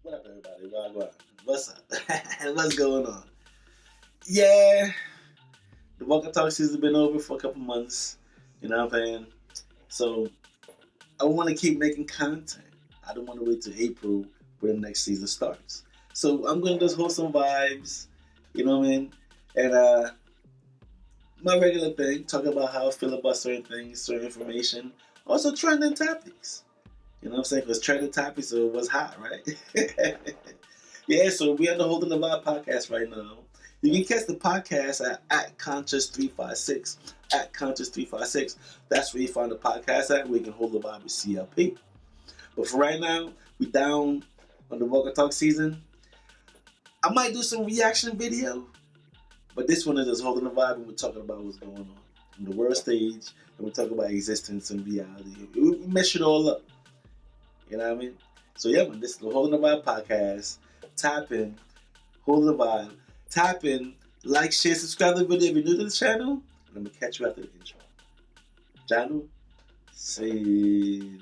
What up, everybody? What's up? What's going on? Yeah, the Walker Talk season's been over for a couple months. You know what I'm saying? So I want to keep making content. I don't want to wait till April when the next season starts. So I'm gonna just hold some vibes. You know what I mean? And my regular thing, talk about how I feel about certain things, certain information. Also trending topics. You know what I'm saying? Because trending topics was hot, right? Yeah, so we are the Holding the Vibe podcast right now. You can catch the podcast at Conscious356. At Conscious356. That's where you find the podcast at, where you can hold the vibe with CLP. But for right now, we down on the Walker Talk season. I might do some reaction video, but this one is just holding the vibe and we're talking about what's going on in the world stage, and we talk about existence and reality. We mesh it all up. You know what I mean? So yeah, man, this is the Holding the Vibe podcast. Tap in, hold the vibe, tap in, like, share, subscribe to the video if you're new to the channel, and I'm gonna catch you after the intro. Channel, see.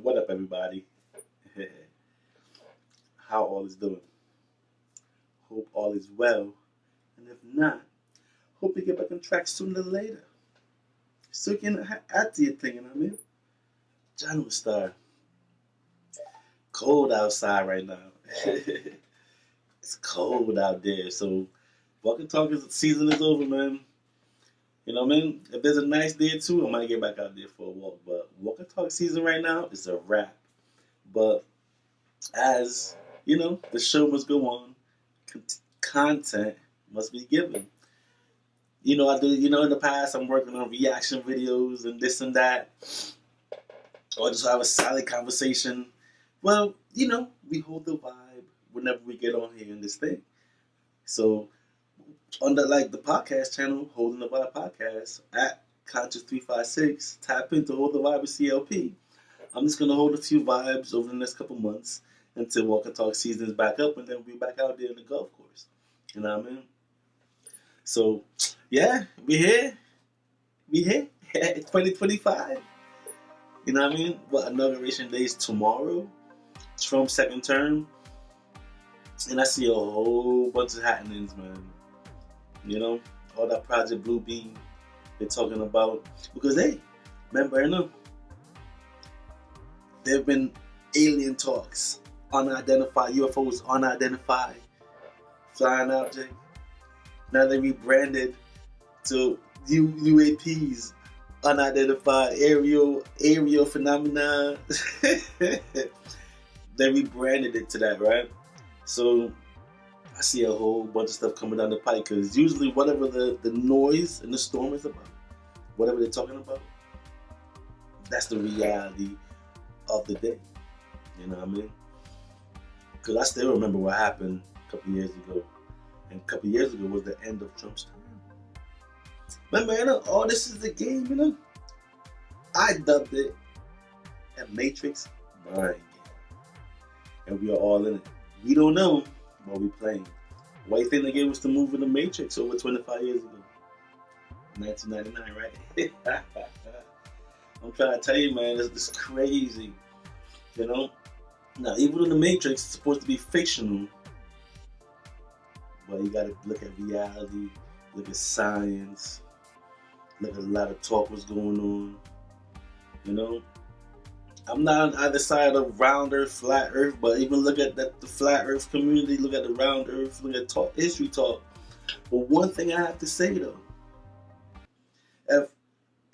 What up, everybody? How all is doing? Hope all is well, and if not, hope you get back on track sooner than later. So you can add to your thing, you know what I mean? John will start. Cold outside right now. It's cold out there, so Walking Talk season is over, man. You know what I mean? If there's a nice day or two, I might get back out there for a walk. But Walking Talk season right now is a wrap. But as you know, the show must go on. Content must be given. You know, I do. You know, in the past, I'm working on reaction videos and this and that, or just have a silent conversation. Well, you know, we hold the vibe whenever we get on here in this thing. So on the podcast channel, Holding the Vibe podcast at Conscious356, tap into Hold the Vibe with CLP. I'm just gonna hold a few vibes over the next couple months until Walker Talk season is back up, and then we'll be back out there in the golf course. You know what I mean? So yeah, we here. 2025. You know what I mean? What, inauguration day is tomorrow. Trump's second term. And I see a whole bunch of happenings, man. You know, all that Project Blue Beam they're talking about. Because, hey, remember, you know, there have been alien talks, unidentified UFOs, unidentified flying object. Now they rebranded to UAPs, unidentified aerial phenomena. They rebranded it to that, right? So I see a whole bunch of stuff coming down the pipe, because usually whatever the noise and the storm is about, whatever they're talking about, that's the reality of the day. You know what I mean? Because I still remember what happened a couple years ago. And a couple years ago was the end of Trump's term. Remember, you know, all this is the game, you know? I dubbed it a Matrix mind game. And we are all in it. We don't know what we playing. Why you think they gave us the movie The Matrix over 25 years ago? 1999, right? I'm trying to tell you, man, this is crazy. You know? Now, even though The Matrix is supposed to be fictional, but you gotta look at reality, look at science, look at a lot of talk what's going on. You know? I'm not on either side of round earth, flat earth, but even look at the flat earth community, look at the round earth, look at history talk. But one thing I have to say though, if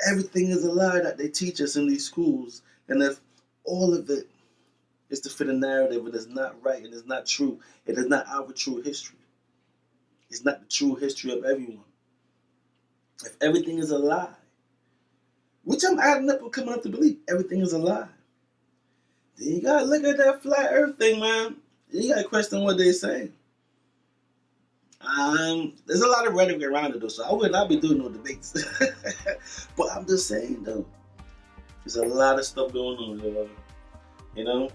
everything is a lie that they teach us in these schools, and if all of it is to fit a narrative and it's not right and it's not true, it is not our true history. It's not the true history of everyone. If everything is a lie, which I'm adding up and coming up to believe, everything is a lie. Then you gotta look at that flat earth thing, man. You gotta question what they're saying. There's a lot of rhetoric around it though, so I would not be doing no debates. But I'm just saying though, there's a lot of stuff going on, y'all. You know?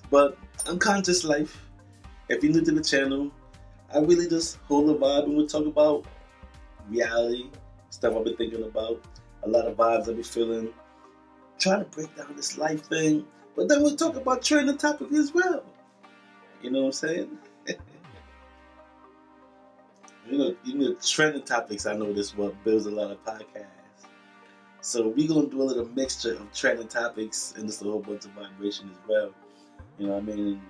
But I'm Conscious Life. If you're new to the channel, I really just hold the vibe and we'll talk about reality, stuff I've been thinking about, a lot of vibes I've been feeling, trying to break down this life thing, but then we'll talk about trending topics as well. You know what I'm saying? You know, trending topics, I know this what builds a lot of podcasts. So we're going to do a little mixture of trending topics and just a whole bunch of vibration as well. You know what I mean?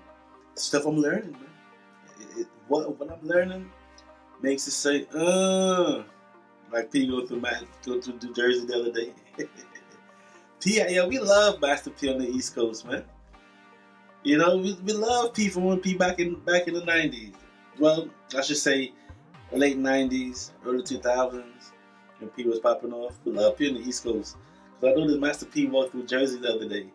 Stuff I'm learning, man. What I'm learning makes it say, like P go through New Jersey the other day. P, yo, we love Master P on the East Coast, man. You know, we love P from when P back in the 90s. Well, I should say late 90s, early 2000s, when P was popping off. We love P on the East Coast. Because I know that Master P walked through Jersey the other day,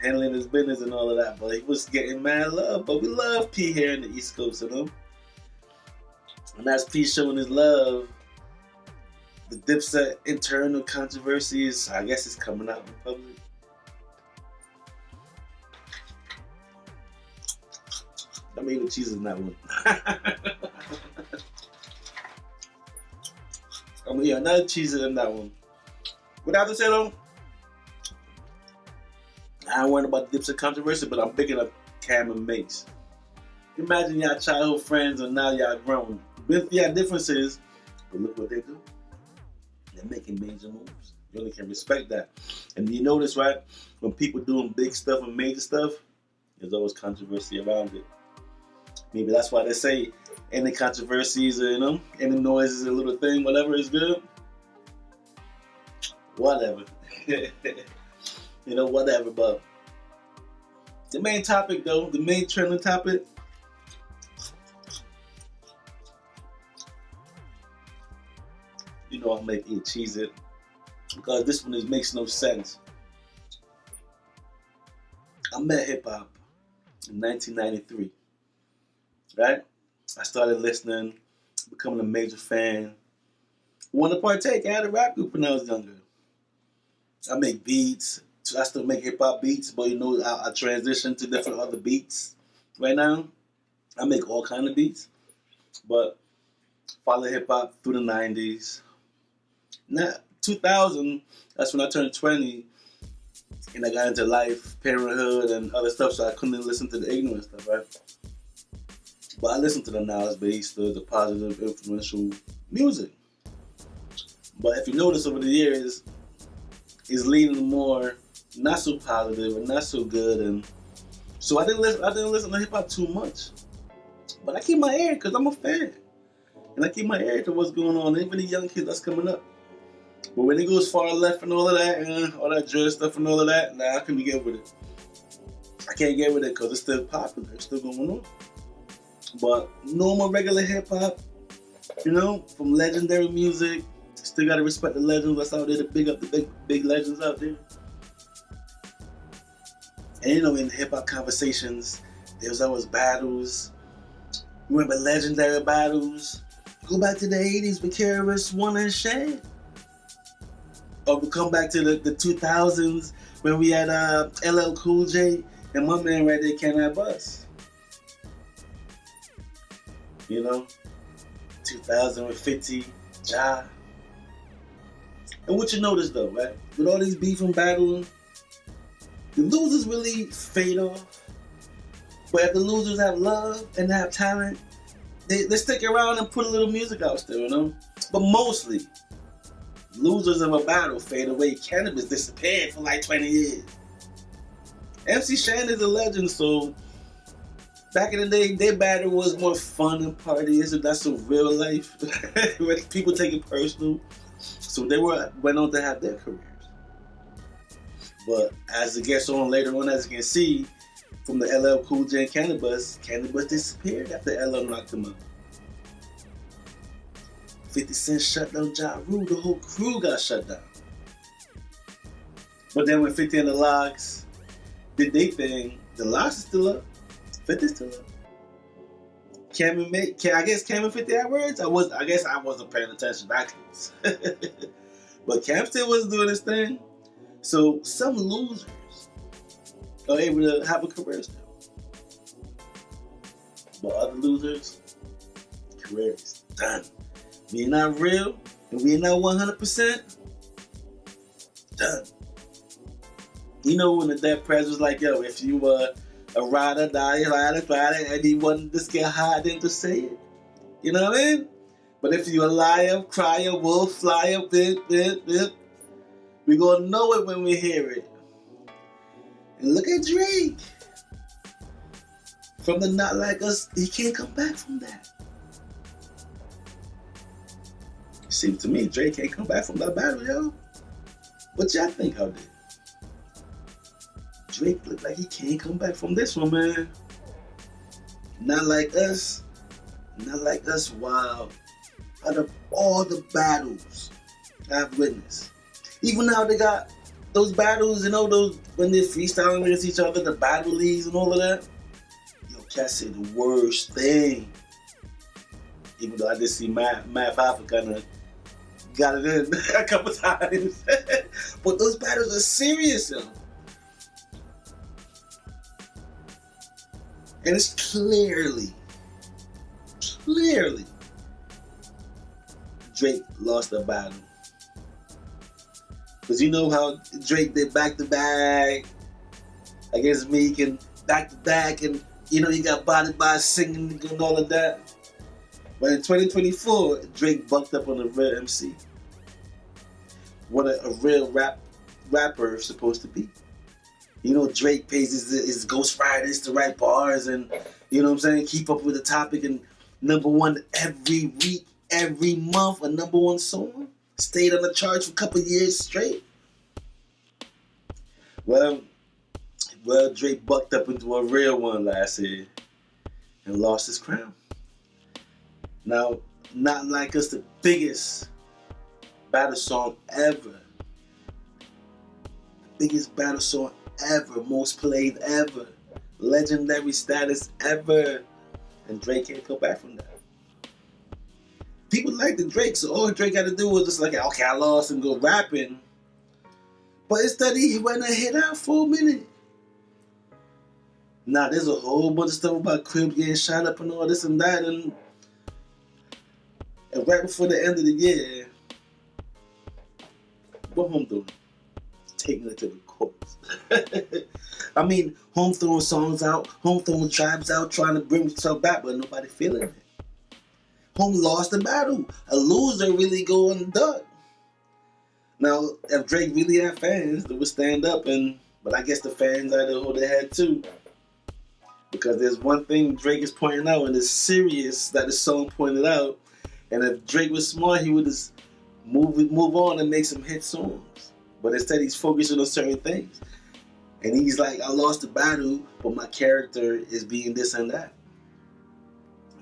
handling his business and all of that, but he was getting mad love. But we love P here in the East Coast, you know? And that's P showing his love. The Dipset internal controversies, I guess it's coming out in public. I mean, the cheese is not one. I mean, yeah, another cheese in that one. But after say though, I ain't worried about the Dipset controversy, but I'm picking up Cam and Mace. Imagine y'all childhood friends and now y'all grown. With y'all differences, but look what they do. They're making major moves. You only can respect that. And you notice, right, when people doing big stuff and major stuff, there's always controversy around it. Maybe that's why they say any controversies, you know, any noise is a little thing, whatever is good. Whatever. You know, whatever. But the main topic, though, the main trending topic, you know, I'm making it cheese it because this one makes no sense. I met hip hop in 1993, right? I started listening, becoming a major fan. Wanted to partake. I had a rap group when I was younger. I make beats. I still make hip hop beats, but you know, I transition to different other beats. Right now, I make all kind of beats, but follow hip hop through the 90s. Now, 2000, that's when I turned 20, and I got into life, parenthood, and other stuff, so I couldn't listen to the ignorant stuff, right? But I listen to the knowledge-based, the positive, influential music. But if you notice over the years, it's leaning more not so positive and not so good, and so I didn't listen to hip hop too much. But I keep my ear because I'm a fan, and I keep my ear to what's going on, even the young kids that's coming up. But when it goes far left and all of that, and all that drill stuff and all of that, nah, I couldn't get with it. I can't get with it because it's still popular, it's still going on. But normal, regular hip hop, you know, from legendary music, still gotta respect the legends that's out there, to big up the big legends out there. And you know, in hip hop conversations, there's always battles. Remember legendary battles? Go back to the 80s with KRS-One and Shan. Or we come back to the 2000s when we had LL Cool J and my man right there, Can I Bus? You know, 2000 with 50, Ja. And what you notice though, right? With all these beef and battling, the losers really fade off. But if the losers have love and have talent, they stick around and put a little music out still, you know? But mostly, losers of a battle fade away. Cannabis disappeared for like 20 years. MC Shan is a legend, so back in the day, their battle was more fun and parties, and that's a real life. When people take it personal. So they went on to have their careers. But as it gets on later on, as you can see, from the LL Cool J and Cannabis disappeared after LL knocked him out. 50 Cent shut down Ja Rule, the whole crew got shut down. But then when 50 and the Lox did their thing, the Lox is still up, 50 still up. I guess Cam and 50 had words? I guess I wasn't paying attention that close. But Cam still wasn't doing his thing. So some losers are able to have a career still. But other losers, career is done. We're not real and we're not 100%, done. You know when the dead prez was like, yo, if you were a ride or die, and he wanted to get high, then to say it. You know what I mean? But if you're a liar, crier, wolf, flyer, bit, we're going to know it when we hear it. And look at Drake. From the Not Like Us, he can't come back from that. Seems to me Drake can't come back from that battle, yo. What y'all think out there? Drake look like he can't come back from this one, man. Not Like Us. Not Like Us, wow. Out of all the battles I've witnessed, even now they got those battles, you know, those when they're freestyling against each other, the battle leagues and all of that. Yo, can't say the worst thing. Even though I did see Matt Papa kind of got it in a couple times. But those battles are serious, yo. And it's clearly Drake lost the battle. Because you know how Drake did back-to-back against Meek and back-to-back, and you know he got bodied by singing and all of that. But in 2024, Drake bucked up on a real MC. What a real rapper is supposed to be. You know, Drake pays his ghostwriters to write bars and, you know what I'm saying, keep up with the topic, and #1 every week, every month, a #1 song. Stayed on the charts for a couple years straight. Well, Drake bucked up into a real one last year and lost his crown. Now, Not Like Us, the biggest battle song ever. Biggest battle song ever, most played ever, legendary status ever, and Drake can't go back from that. People like the Drake, so all Drake had to do was just like, okay, I lost and go rapping. But instead he went and hit out for a minute. Now there's a whole bunch of stuff about Cribs getting shot up and all this and that, and right before the end of the year, what Home doing? Taking it to the courts. I mean, Home throwing songs out, Home throwing tribes out, trying to bring himself back, but nobody feeling it. Home lost the battle. A loser really go and duck. Now, if Drake really had fans, they would stand up, but I guess the fans had to hold their head too. Because there's one thing Drake is pointing out, and it's serious that the song pointed out. And if Drake was smart, he would just move on and make some hit songs. But instead, he's focusing on certain things. And he's like, I lost the battle, but my character is being this and that.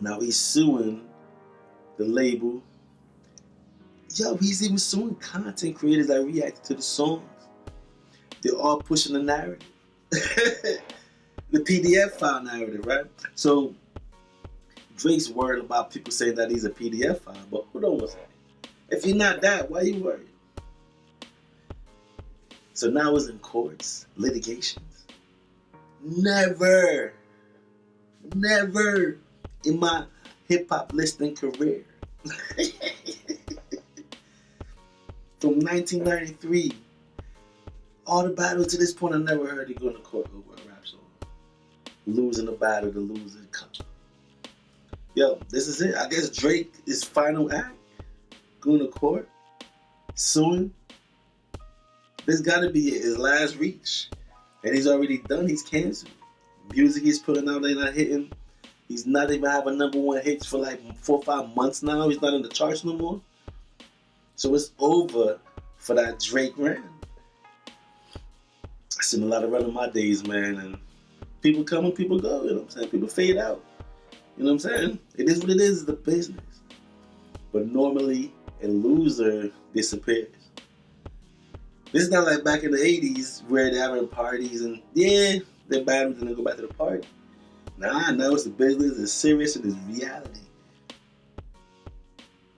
Now he's suing the label. Yo, he's even suing content creators that reacted to the songs. They're all pushing the narrative. The PDF file narrative, right? So Drake's worried about people saying that he's a PDF file, but hold on one second. If you're not that, why are you worried? So now it's in courts, litigations. Never in my hip hop listening career. From 1993, all the battles to this point, I never heard it going to court over a rap song. Losing the battle, the loser come. Yo, this is it. I guess Drake is final act, going to court, suing. This got to be his last reach, and he's already done. He's canceled. Music he's putting out, they not hitting. He's not even having #1 hits for like 4 or 5 months now. He's not in the charts no more. So it's over for that Drake run. I've seen a lot of run in my days, man, and people come and people go. You know what I'm saying? People fade out. You know what I'm saying? It is what it is. It's the business. But normally, a loser disappears. This is not like back in the 80s where they're having parties and, yeah, they're battles and they go back to the party. Nah, now it's the business, it's serious, and it's reality.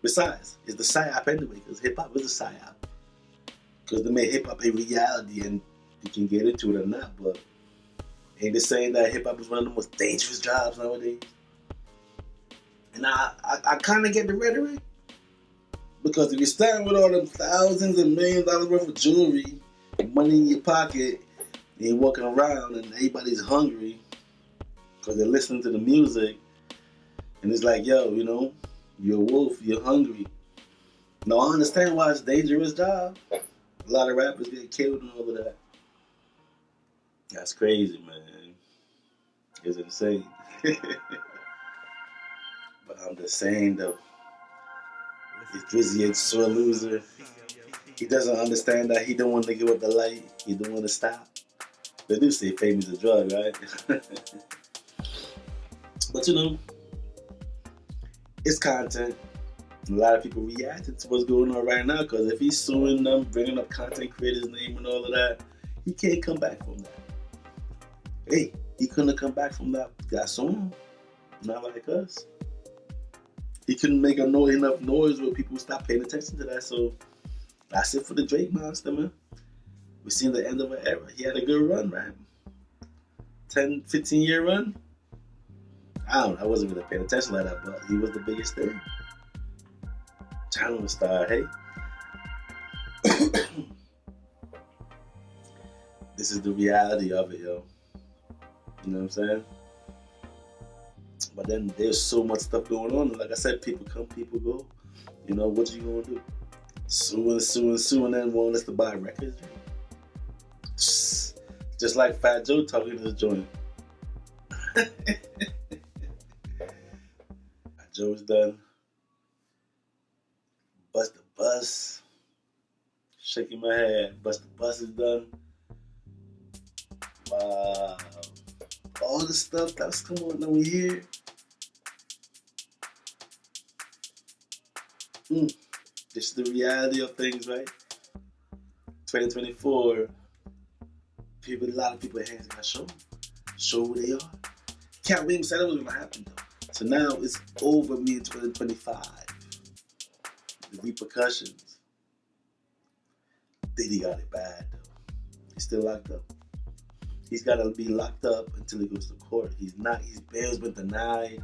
Besides, it's the psy-op anyway, because hip-hop is a psy-op. Because they made hip-hop a reality, and you can get into it or not, but ain't they saying that hip-hop is one of the most dangerous jobs nowadays? And I kind of get the rhetoric. Because if you're starting with all them thousands and millions of dollars worth of jewelry, money in your pocket, and you're walking around and everybody's hungry because they're listening to the music, and it's like, yo, you know, you're a wolf, you're hungry. Now, I understand why it's a dangerous job. A lot of rappers get killed and all of that. That's crazy, man. It's insane. But I'm just saying, though, if Drizzy is so a loser, he doesn't understand that he don't want to give up the light. He don't want to stop. They do say fame is a drug, right? But you know, it's content. A lot of people reacted to what's going on right now because if he's suing them, bringing up content creators' name and all of that, he can't come back from that. Hey, he couldn't come back from that. Got sued. Not like us. He couldn't make enough noise where people stop paying attention to that. So that's it for the Drake monster, man. We've seen the end of an era. He had a good run, right? 10, 15-year run. I don't know. I wasn't really paying attention like that, but he was the biggest thing. Channel star, hey. This is the reality of it, yo. You know what I'm saying? But then there's so much stuff going on. Like I said, people come, people go. You know, what you gonna do? Suing, and then want us to buy records. Just like Fat Joe talking to the joint. Fat Joe's done. Bust the Bus. Shaking my head. Bust the Bus is done. Wow. All the stuff that's come on over here. This is the reality of things, right? 2024, a lot of people's hands got show who they are. Cat Williams said it was gonna happen though. So now it's over me in 2025. The repercussions. Diddy got it bad though. He's still locked up. He's gotta be locked up until he goes to court. His bail's been denied.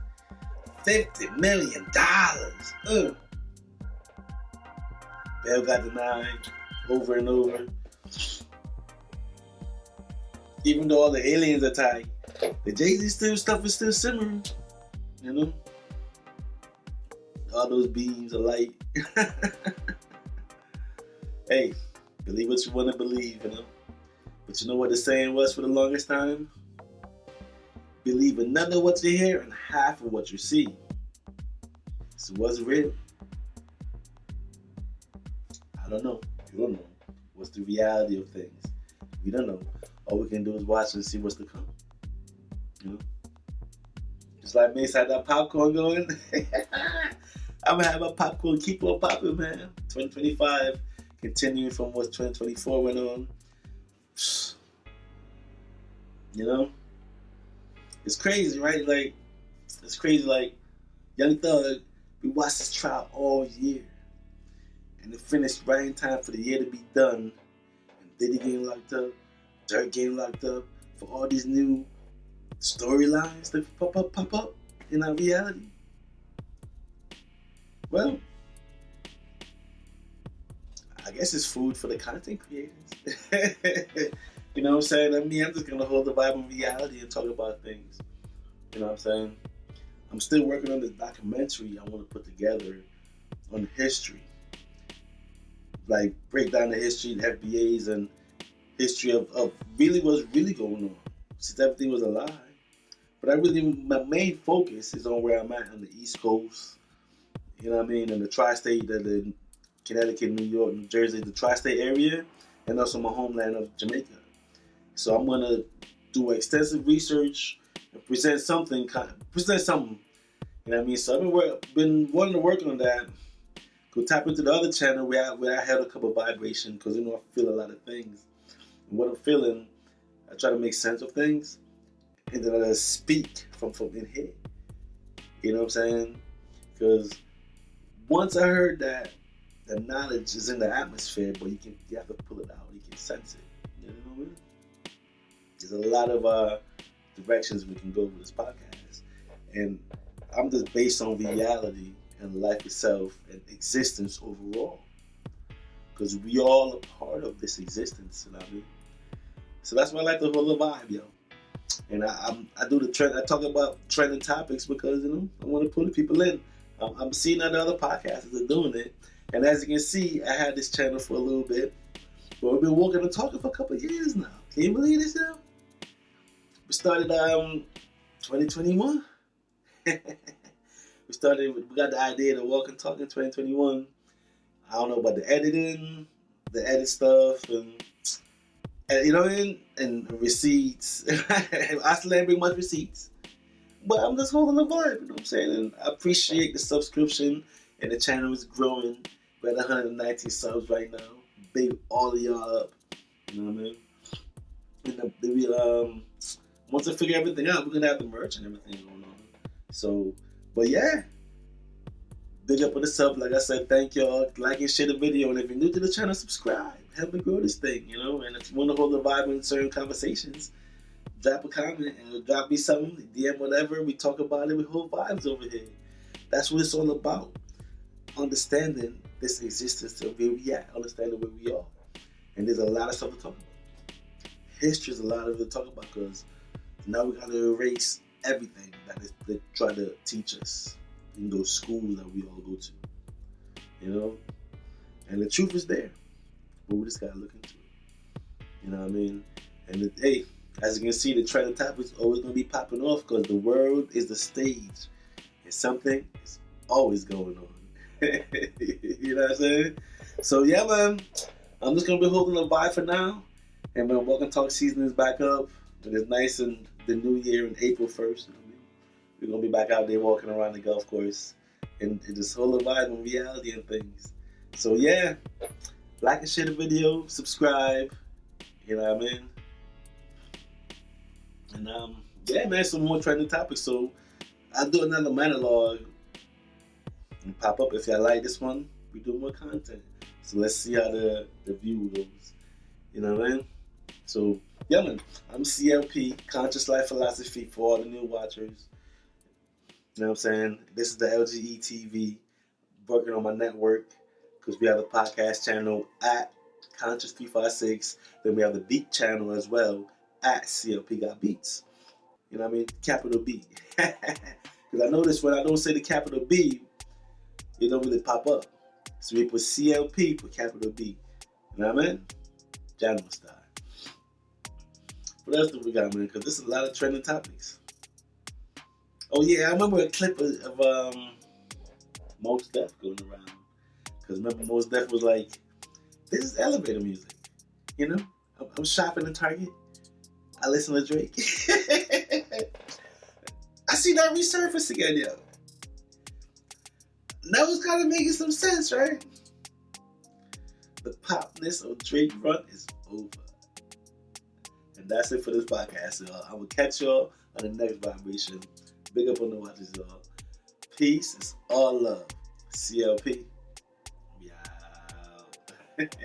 $50 million. Bail got denied over and over. Even though all the aliens are tight, the Jay-Z stuff is still simmering. You know? All those beams of light. Hey, believe what you want to believe, you know? But you know what the saying was for the longest time? Believe none of what you hear and half of what you see. So what's real? I don't know. You don't know. What's the reality of things? We don't know. All we can do is watch and see what's to come. You know? Just like Mace had that popcorn going. I'm gonna have my popcorn keep on popping, man. 2025, continuing from what 2024 went on. You know? It's crazy, right? Like, it's crazy, like, Young Thug, we watched this trial all year. And it finished right in time for the year to be done. And Diddy getting locked up, Dirk getting locked up, for all these new storylines that pop up in our reality. Well, I guess it's food for the content creators. You know what I'm saying? I mean, I'm just gonna hold the vibe on reality and talk about things. You know what I'm saying? I'm still working on this documentary I want to put together on history. Like, break down the history, the FBAs, and history of really what's really going on. Since everything was a lie. But my main focus is on where I'm at on the East Coast. You know what I mean? In the tri-state, the Connecticut, New York, New Jersey, the tri-state area, and also my homeland of Jamaica. So I'm gonna do extensive research and present something. You know what I mean? So I've been wanting to work on that. Go tap into the other channel where I held a couple of vibrations, because I feel a lot of things. And what I'm feeling, I try to make sense of things, and then I speak from in here. You know what I'm saying? Because once I heard that the knowledge is in the atmosphere, but you have to pull it out. You can sense it. You know what I mean? There's a lot of directions we can go with this podcast, and I'm just based on reality and life itself and existence overall, because we all are part of this existence. You know what I mean? So that's why I like the whole vibe, yo. And I do the trend. I talk about trending topics because I want to pull the people in. I'm seeing that other podcasters are doing it, and as you can see, I had this channel for a little bit, but we've been walking and talking for a couple of years now. Can you believe this, yo? We started 2021. We got the idea to walk and talk in 2021. I don't know about the edit stuff, and you know what I mean, and receipts. I still ain't bring much receipts, but I'm just holding the vibe. You know what I'm saying? And I appreciate the subscription, and the channel is growing. We're at 119 subs right now. Big all of y'all up. You know what I mean? And once I figure everything out, we're gonna have the merch and everything going on. So, but yeah, big up on the sub. Like I said, thank y'all. Like and share the video, and if you're new to the channel, subscribe. Help me grow this thing, And if you want to hold the vibe in certain conversations, drop a comment and drop me something, DM whatever. We talk about it. We hold vibes over here. That's what it's all about. Understanding this existence of where we at, understanding where we are, and there's a lot of stuff to talk about. History is a lot of it to talk about, because now we got to erase everything that they try to teach us in those schools that we all go to, And the truth is there, but we just got to look into it. You know what I mean? And hey, as you can see, the trending topic is always going to be popping off, because the world is the stage, and something is always going on. You know what I'm saying? So yeah, man, I'm just going to be holding the vibe for now. And when Walk and Talk season is back up, and it's nice in the new year in April 1st, we're going to be back out there walking around the golf course and just hold the vibe on reality and things. So yeah, like and share the video, subscribe, you know what I mean? And yeah, man, some more trending topics. So I'll do another monologue and pop up. If y'all like this one, we do more content. So let's see how the view goes. You know what I mean? So, yeah, man, I'm CLP, Conscious Life Philosophy, for all the new watchers. You know what I'm saying? This is the LGE TV, working on my network, because we have a podcast channel at Conscious 356. Then we have the Beat channel as well at CLP Got Beats. You know what I mean? Capital B. Because I notice when I don't say the capital B, it don't really pop up. So we put CLP, put capital B. You know what I mean? General style. What else do we got, man? Because there's a lot of trending topics. Oh yeah, I remember a clip of Mos Def going around. Because remember, Mos Def was like, "This is elevator music." I'm shopping at Target. I listen to Drake. I see that resurface again, yo. That was kind of making some sense, right? The popness of Drake run is over. And that's it for this podcast, y'all. I will catch y'all on the next vibration. Big up on the watches, y'all. Peace is all love. CLP. We out.